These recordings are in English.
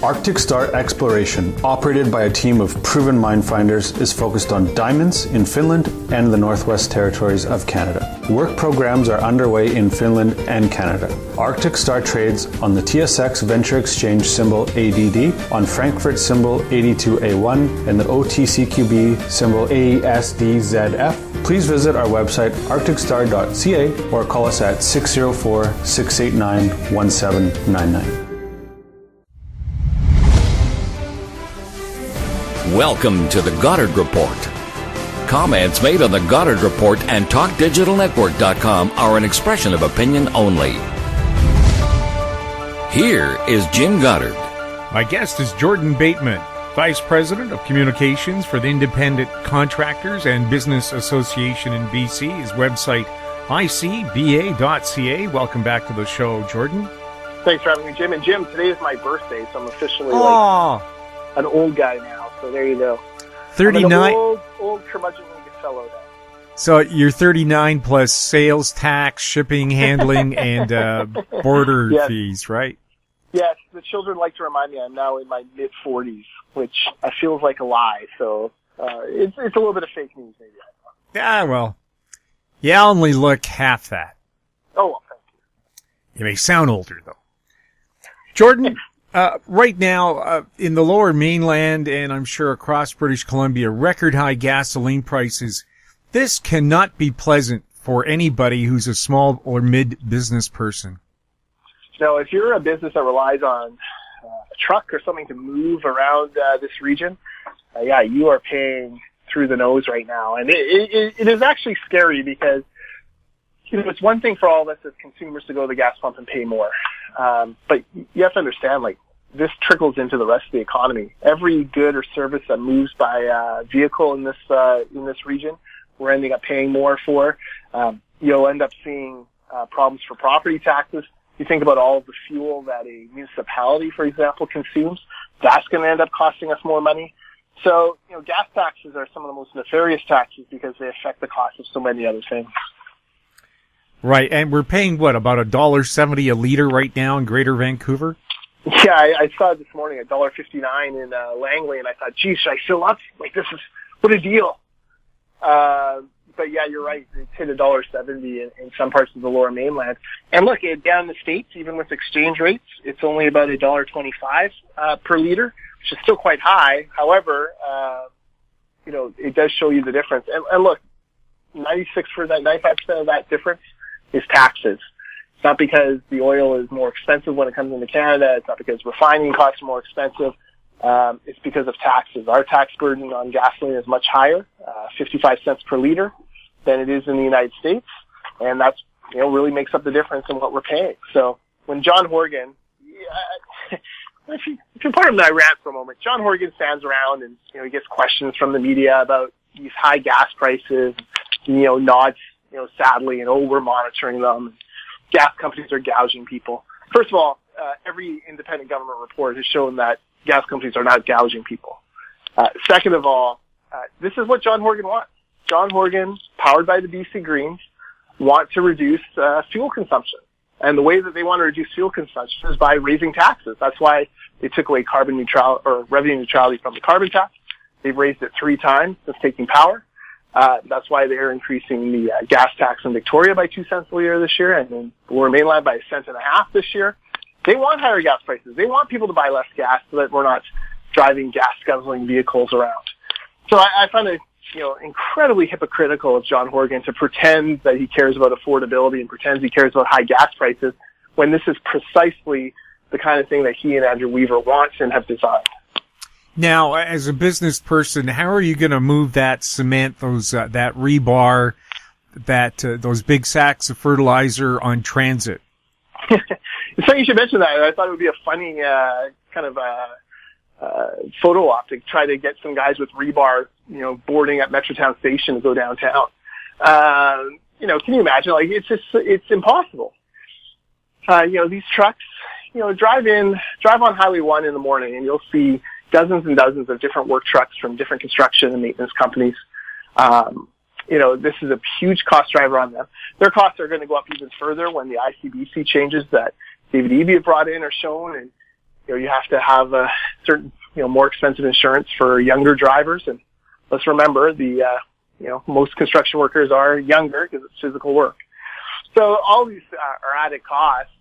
Arctic Star Exploration, operated by a team of proven mine finders, is focused on diamonds in Finland and the Northwest Territories of Canada. Work programs are underway in Finland and Canada. Arctic Star trades on the TSX Venture Exchange symbol ADD, on Frankfurt symbol 82A1, and the OTCQB symbol ASDZF. Please visit our website arcticstar.ca or call us at 604-689-1799. Welcome to the Goddard Report. Comments made on the Goddard Report and TalkDigitalNetwork.com are an expression of opinion only. Here is Jim Goddard. My guest is Jordan Bateman, Vice President of Communications for the Independent Contractors and Business Association in BC. His website, icba.ca. Welcome back to the show, Jordan. Thanks for having me, Jim. And Jim, today is my birthday, so I'm officially an old guy now. So there you go. 39. I'm an old curmudgeonly fellow now. So you're 39 plus sales tax, shipping, handling, and border fees, right? Yes. The children like to remind me I'm now in my mid-40s, which feels like a lie. So it's a little bit of fake news, maybe. Well, you only look half that. Oh, well, thank you. You may sound older, though. Jordan, right now, in the Lower Mainland and I'm sure across British Columbia, record high gasoline prices. This cannot be pleasant for anybody who's a small or mid-business person. So if you're a business that relies on a truck or something to move around this region, you are paying through the nose right now. And it is actually scary because, it's one thing for all of us as consumers to go to the gas pump and pay more. But you have to understand, this trickles into the rest of the economy. Every good or service that moves by vehicle in this region, we're ending up paying more for. You'll end up seeing problems for property taxes. You think about all of the fuel that a municipality, for example, consumes. That's going to end up costing us more money. So, gas taxes are some of the most nefarious taxes because they affect the cost of so many other things. Right, and we're paying, about $1.70 a liter right now in Greater Vancouver? Yeah, I saw it this morning at $1.59 in Langley, and I thought, geez, should I fill up? What a deal. But yeah, you're right. It's hit $1.70 in some parts of the Lower Mainland. And look, down in the States, even with exchange rates, it's only about $1.25 per liter, which is still quite high. However, it does show you the difference. And look, 95% of that difference is taxes. It's not because the oil is more expensive when it comes into Canada. It's not because refining costs are more expensive. It's because of taxes. Our tax burden on gasoline is much higher, 55 cents per liter, than it is in the United States. And that's, really makes up the difference in what we're paying. So when John Horgan, if you're part of my rant for a moment, John Horgan stands around and, he gets questions from the media about these high gas prices, nods, sadly, and we're monitoring them. Gas companies are gouging people. First of all, every independent government report has shown that gas companies are not gouging people. Second of all, this is what John Horgan wants. John Horgan, powered by the BC Greens, want to reduce fuel consumption. And the way that they want to reduce fuel consumption is by raising taxes. That's why they took away carbon neutrality or revenue neutrality from the carbon tax. They've raised it 3 times since taking power. That's why they're increasing the gas tax in Victoria by 2 cents a liter this year, and in the Lower Mainland by 1.5 cents this year. They want higher gas prices. They want people to buy less gas so that we're not driving gas-guzzling vehicles around. So I find it, incredibly hypocritical of John Horgan to pretend that he cares about affordability and pretends he cares about high gas prices when this is precisely the kind of thing that he and Andrew Weaver want and have designed. Now, as a business person, how are you going to move that cement, that rebar, those big sacks of fertilizer on transit? It's funny you should mention that. I thought it would be a funny photo op to try to get some guys with rebar, boarding at Metrotown Station to go downtown. Can you imagine? It's impossible. These trucks, drive on Highway 1 in the morning and you'll see dozens and dozens of different work trucks from different construction and maintenance companies. This is a huge cost driver on them. Their costs are going to go up even further when the ICBC changes that David Eby brought in are shown. And, you have to have a certain, more expensive insurance for younger drivers. And let's remember most construction workers are younger because it's physical work. So all these are added costs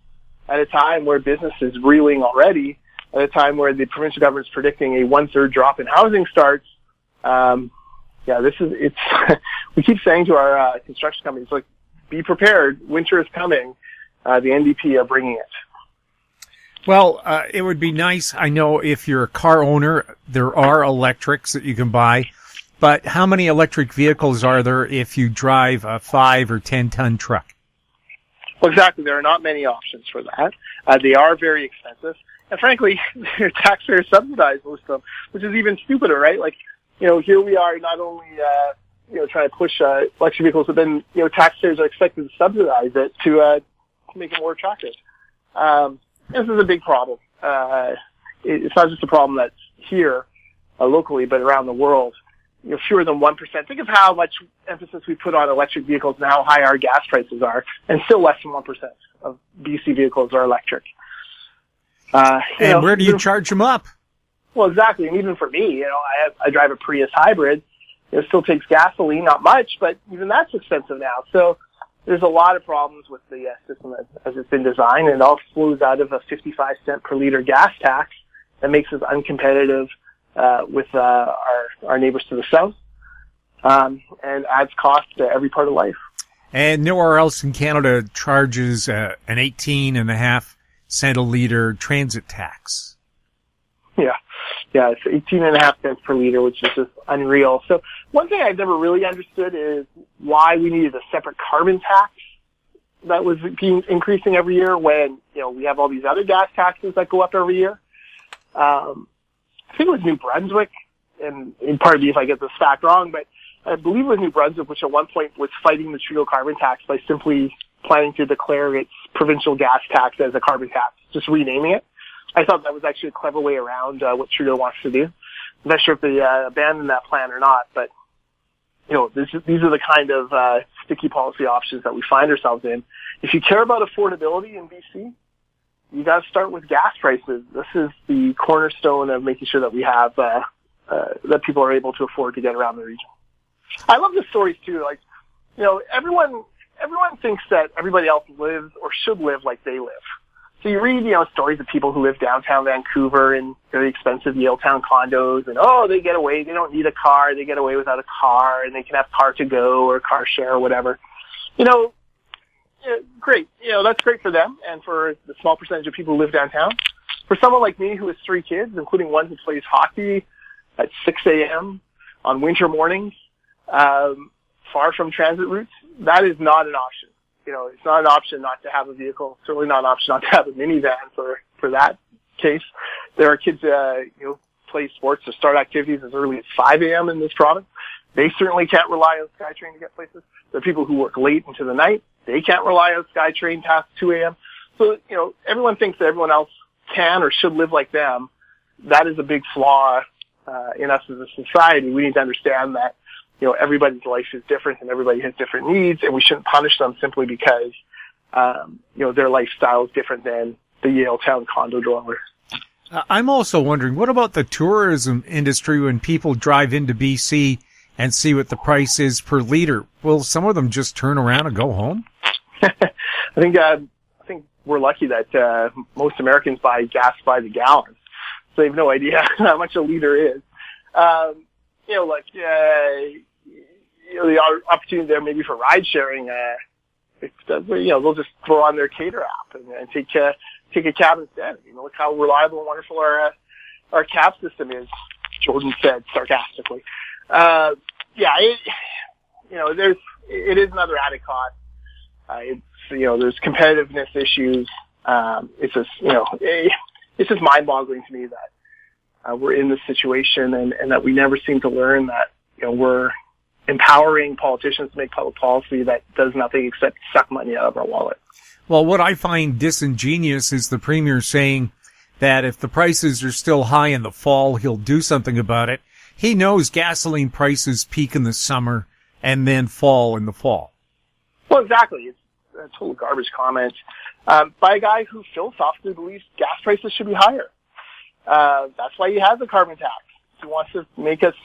at a time where business is reeling already, at a time where the provincial government is predicting a 1/3 drop in housing starts. We keep saying to our construction companies, like, be prepared. Winter is coming. The NDP are bringing it. Well, it would be nice. I know if you're a car owner, there are electrics that you can buy, but how many electric vehicles are there if you drive a 5 or 10-ton truck? Well, exactly. There are not many options for that. They are very expensive. And frankly, taxpayers subsidize most of them, which is even stupider, right? Like, here we are not only, trying to push electric vehicles, but then, taxpayers are expected to subsidize it to make it more attractive. This is a big problem. It's not just a problem that's here locally, but around the world. Fewer than 1%. Think of how much emphasis we put on electric vehicles and how high our gas prices are, and still less than 1% of BC vehicles are electric. And where do you charge them up? Well, exactly. And even for me, I drive a Prius hybrid. It still takes gasoline, not much, but even that's expensive now. So there's a lot of problems with the system as it's been designed, and it all flows out of a 55 cent per liter gas tax that makes us uncompetitive with our neighbors to the south, and adds cost to every part of life. And nowhere else in Canada charges an 18.5 cent a liter transit tax. Yeah, it's 18.5 cents per liter, which is just unreal. So one thing I've never really understood is why we needed a separate carbon tax that was increasing every year when, we have all these other gas taxes that go up every year. I think it was New Brunswick, and pardon me if I get this fact wrong, but I believe it was New Brunswick, which at one point was fighting the Trudeau carbon tax by simply planning to declare its provincial gas tax as a carbon tax, just renaming it. I thought that was actually a clever way around what Trudeau wants to do. I'm not sure if they abandoned that plan or not, but these are the kind of sticky policy options that we find ourselves in. If you care about affordability in BC, you got to start with gas prices. This is the cornerstone of making sure that we have that people are able to afford to get around the region. I love the stories too. Like, everyone thinks that everybody else lives or should live like they live. So you read, stories of people who live downtown Vancouver in very expensive Yaletown condos, and they get away. They don't need a car. They get away without a car, and they can have car to go or car share or whatever. Great. That's great for them and for the small percentage of people who live downtown. For someone like me who has 3 kids, including one who plays hockey at 6 a.m. on winter mornings, far from transit routes, that is not an option. It's not an option not to have a vehicle. Certainly not an option not to have a minivan for that case. There are kids, play sports or start activities as early as 5 a.m. in this province. They certainly can't rely on SkyTrain to get places. There are people who work late into the night. They can't rely on SkyTrain past 2 a.m. So, everyone thinks that everyone else can or should live like them. That is a big flaw in us as a society. We need to understand that everybody's life is different and everybody has different needs, and we shouldn't punish them simply because, their lifestyle is different than the Yaletown condo dweller. I'm also wondering, what about the tourism industry when people drive into BC and see what the price is per liter? Will some of them just turn around and go home? I think we're lucky that most Americans buy gas by the gallon, so they have no idea how much a liter is. The opportunity there maybe for ride sharing, they'll just throw on their Cater app and take a cab instead. Look how reliable and wonderful our cab system is, Jordan said sarcastically. It is another added cost. There's competitiveness issues. It's just mind-boggling to me that we're in this situation and that we never seem to learn that we're empowering politicians to make public policy that does nothing except suck money out of our wallet. Well, what I find disingenuous is the Premier saying that if the prices are still high in the fall, he'll do something about it. He knows gasoline prices peak in the summer and then fall in the fall. Well, exactly. It's a total garbage comment by a guy who philosophically believes gas prices should be higher. That's why he has a carbon tax. He wants to make us,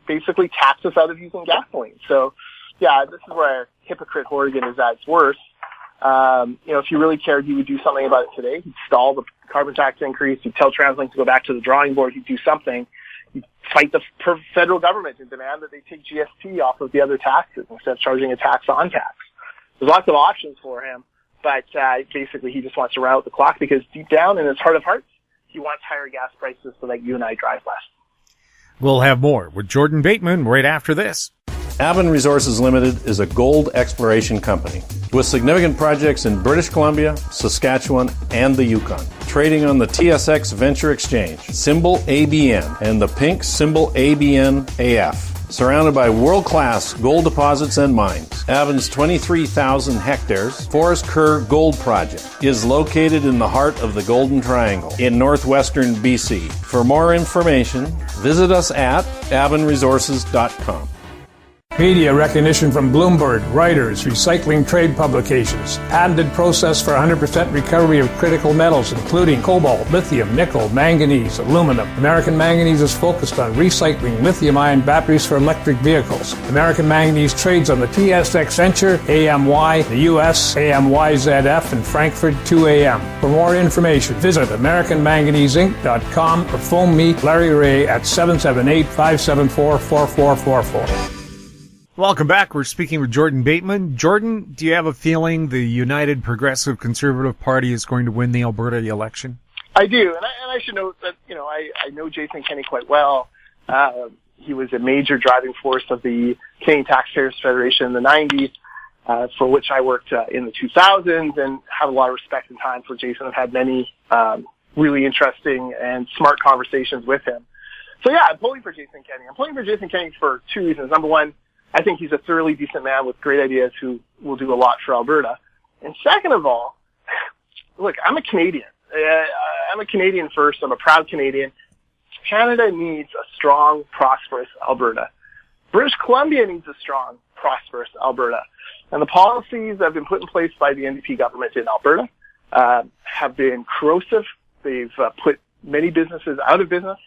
basically tax us out of using gasoline. So, yeah, this is where hypocrite Horgan is at its worst. If he really cared, he would do something about it today. He'd stall the carbon tax increase. He'd tell TransLink to go back to the drawing board. He'd do something. He'd fight the federal government and demand that they take GST off of the other taxes instead of charging a tax on tax. There's lots of options for him, but basically he just wants to run out the clock because deep down in his heart of hearts, he wants higher gas prices so that you and I drive less. We'll have more with Jordan Bateman right after this. Bateman Resources Limited is a gold exploration company with significant projects in British Columbia, Saskatchewan, and the Yukon. Trading on the TSX Venture Exchange, symbol ABN, and the pink symbol ABN-AF. Surrounded by world-class gold deposits and mines, Bateman's 23,000 hectares Forest Kerr Gold Project is located in the heart of the Golden Triangle in northwestern BC. For more information, visit us at batemanresources.com. Media recognition from Bloomberg, Reuters, recycling trade publications. Patented process for 100% recovery of critical metals, including cobalt, lithium, nickel, manganese, aluminum. American Manganese is focused on recycling lithium-ion batteries for electric vehicles. American Manganese trades on the TSX Venture, AMY, the US, AMYZF, and Frankfurt 2AM. For more information, visit AmericanManganeseInc.com or phone me, Larry Ray, at 778-574-4444. Welcome back. We're speaking with Jordan Bateman. Jordan, do you have a feeling the United Progressive Conservative Party is going to win the Alberta election? I do, and I should note that, I know Jason Kenney quite well. He was a major driving force of the Canadian Taxpayers Federation in the 90s, for which I worked in the 2000s, and have a lot of respect and time for Jason. I've had many really interesting and smart conversations with him. So, yeah, I'm pulling for Jason Kenney. I'm pulling for Jason Kenney for two reasons. Number one, I think he's a thoroughly decent man with great ideas who will do a lot for Alberta. And second of all, look, I'm a Canadian. I'm a Canadian first. I'm a proud Canadian. Canada needs a strong, prosperous Alberta. British Columbia needs a strong, prosperous Alberta. And the policies that have been put in place by the NDP government in Alberta have been corrosive. They've put many businesses out of business.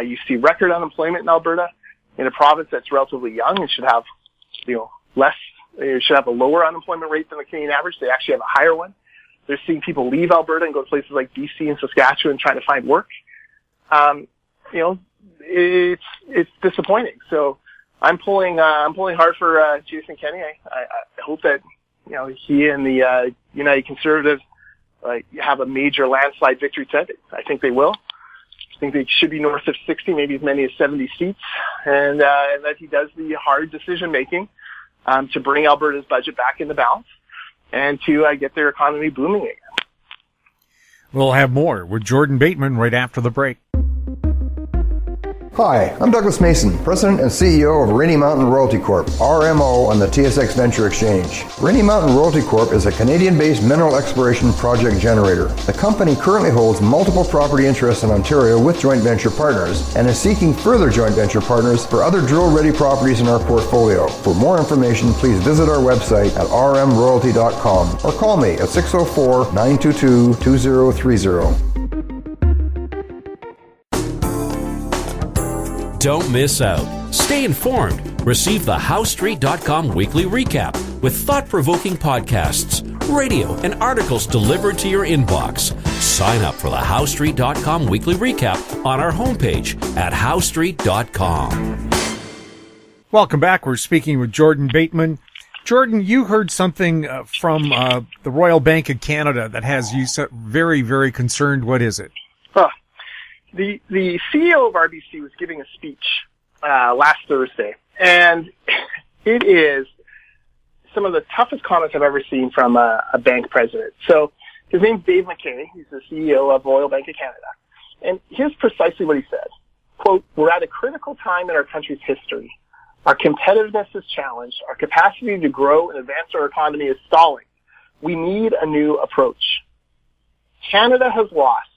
You see record unemployment in Alberta. In a province that's relatively young and should have, should have a lower unemployment rate than the Canadian average. They actually have a higher one. They're seeing people leave Alberta and go to places like BC and Saskatchewan trying to find work. It's disappointing. So I'm pulling hard for Jason Kenney. I hope that he and the United Conservatives have a major landslide victory today. I think they will. I think they should be north of 60, maybe as many as 70 seats, and that he does the hard decision-making to bring Alberta's budget back into balance and to get their economy booming again. We'll have more with Jordan Bateman right after the break. Hi, I'm Douglas Mason, President and CEO of Rainy Mountain Royalty Corp., RMO, on the TSX Venture Exchange. Rainy Mountain Royalty Corp. is a Canadian-based mineral exploration project generator. The company currently holds multiple property interests in Ontario with joint venture partners and is seeking further joint venture partners for other drill-ready properties in our portfolio. For more information, please visit our website at rmroyalty.com or call me at 604-922-2030. Don't miss out. Stay informed. Receive the HowStreet.com weekly recap with thought-provoking podcasts, radio, and articles delivered to your inbox. Sign up for the HowStreet.com weekly recap on our homepage at HowStreet.com. Welcome back. We're speaking with Jordan Bateman. Jordan, you heard something from the Royal Bank of Canada that has you very, very concerned. What is it? The CEO of RBC was giving a speech last Thursday, and it is some of the toughest comments I've ever seen from a bank president. So his name's Dave McKay. He's the CEO of Royal Bank of Canada. And here's precisely what he said. Quote, "We're at a critical time in our country's history. Our competitiveness is challenged. Our capacity to grow and advance our economy is stalling. We need a new approach. Canada has lost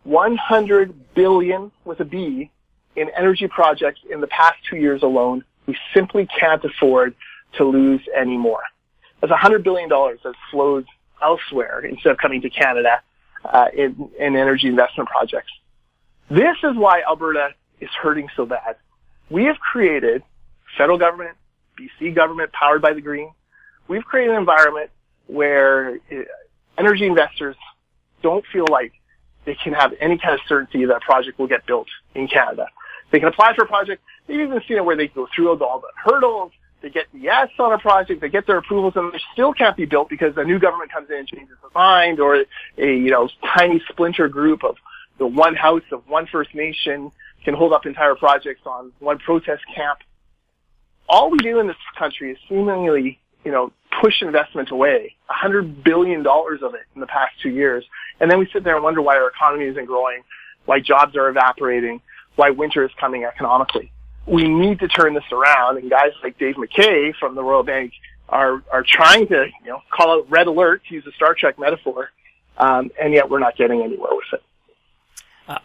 $100 billion with a B in energy projects in the past 2 years alone. We simply can't afford to lose any more." That's $100 billion that's flowed elsewhere instead of coming to Canada. in energy investment projects. This is why Alberta is hurting so bad. We have created, federal government, BC government powered by the Green, we've created an environment where energy investors don't feel like they can have any kind of certainty that a project will get built in Canada. They can apply for a project. They've even seen it where they go through all the hurdles. They get the yes on a project. They get their approvals, and they still can't be built because a new government comes in and changes their mind, or a tiny splinter group of the one house of one First Nation can hold up entire projects on one protest camp. All we do in this country is seemingly, push investment away, $100 billion of it in the past 2 years. And then we sit there and wonder why our economy isn't growing, why jobs are evaporating, why winter is coming economically. We need to turn this around, and guys like Dave McKay from the Royal Bank are trying to, call out red alert, to use a Star Trek metaphor, and yet we're not getting anywhere with it.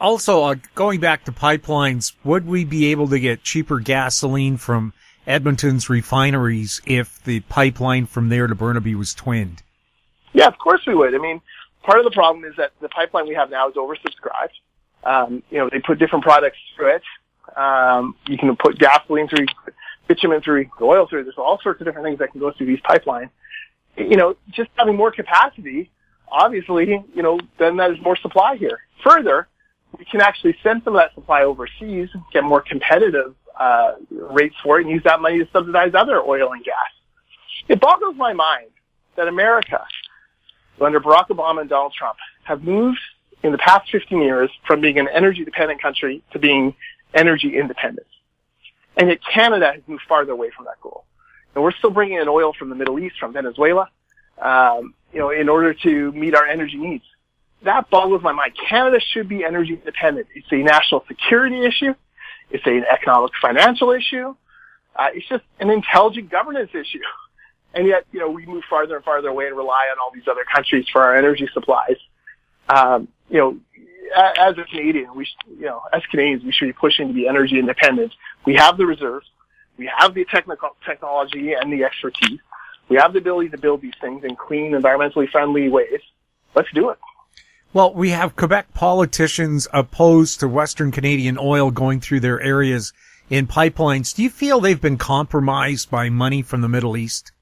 Also, going back to pipelines, would we be able to get cheaper gasoline from Edmonton's refineries if the pipeline from there to Burnaby was twinned? Yeah, of course we would. I mean, part of the problem is that the pipeline we have now is oversubscribed. They put different products through it. You can put gasoline through, bitumen through, oil through. There's all sorts of different things that can go through these pipelines. Just having more capacity, obviously, then there's more supply here. Further, we can actually send some of that supply overseas, get more competitive rates for it, and use that money to subsidize other oil and gas. It boggles my mind that America, under Barack Obama and Donald Trump, have moved in the past 15 years from being an energy-dependent country to being energy independent. And yet Canada has moved farther away from that goal. And we're still bringing in oil from the Middle East, from Venezuela, in order to meet our energy needs. That boggles my mind. Canada should be energy independent. It's a national security issue. It's an economic financial issue. It's just an intelligent governance issue. And yet, we move farther and farther away and rely on all these other countries for our energy supplies. As a Canadian, as Canadians, we should be pushing to be energy independent. We have the reserves. We have the technology and the expertise. We have the ability to build these things in clean, environmentally friendly ways. Let's do it. Well, we have Quebec politicians opposed to Western Canadian oil going through their areas in pipelines. Do you feel they've been compromised by money from the Middle East?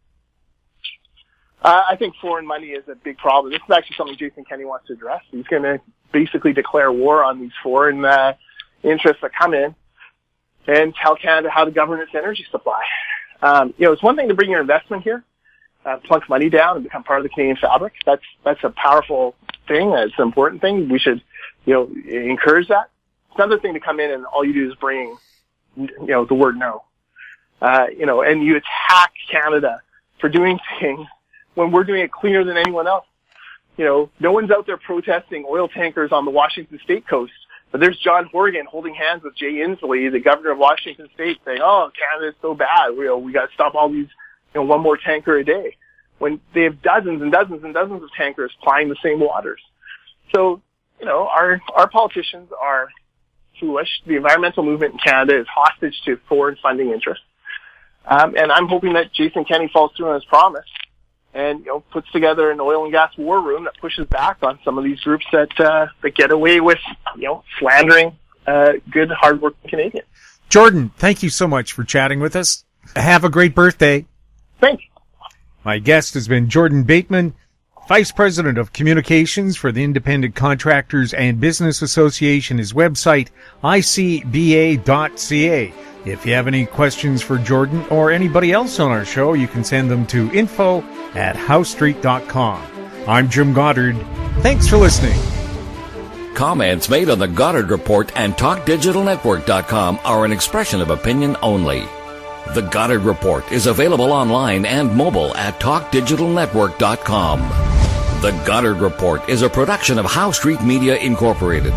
I think foreign money is a big problem. This is actually something Jason Kenney wants to address. He's going to basically declare war on these foreign interests that come in and tell Canada how to govern its energy supply. It's one thing to bring your investment here, plunk money down and become part of the Canadian fabric. That's a powerful thing. It's an important thing. We should, encourage that. It's another thing to come in and all you do is bring, the word no. And you attack Canada for doing things when we're doing it cleaner than anyone else. No one's out there protesting oil tankers on the Washington State coast, but there's John Horgan holding hands with Jay Inslee, the governor of Washington State, saying, "Oh, Canada's so bad. We got to stop all these, one more tanker a day." When they have dozens and dozens and dozens of tankers plying the same waters. So, our politicians are foolish. The environmental movement in Canada is hostage to foreign funding interests. And I'm hoping that Jason Kenney falls through on his promise and, puts together an oil and gas war room that pushes back on some of these groups that get away with, slandering good, hardworking Canadians. Jordan, thank you so much for chatting with us. Have a great birthday. Thanks. My guest has been Jordan Bateman, Vice President of Communications for the Independent Contractors and Business Association. His website, icba.ca. If you have any questions for Jordan or anybody else on our show, you can send them to info@housestreet.com. I'm Jim Goddard. Thanks for listening. Comments made on the Goddard Report and TalkDigitalNetwork.com are an expression of opinion only. The Goddard Report is available online and mobile at TalkDigitalNetwork.com. The Goddard Report is a production of House Street Media Incorporated.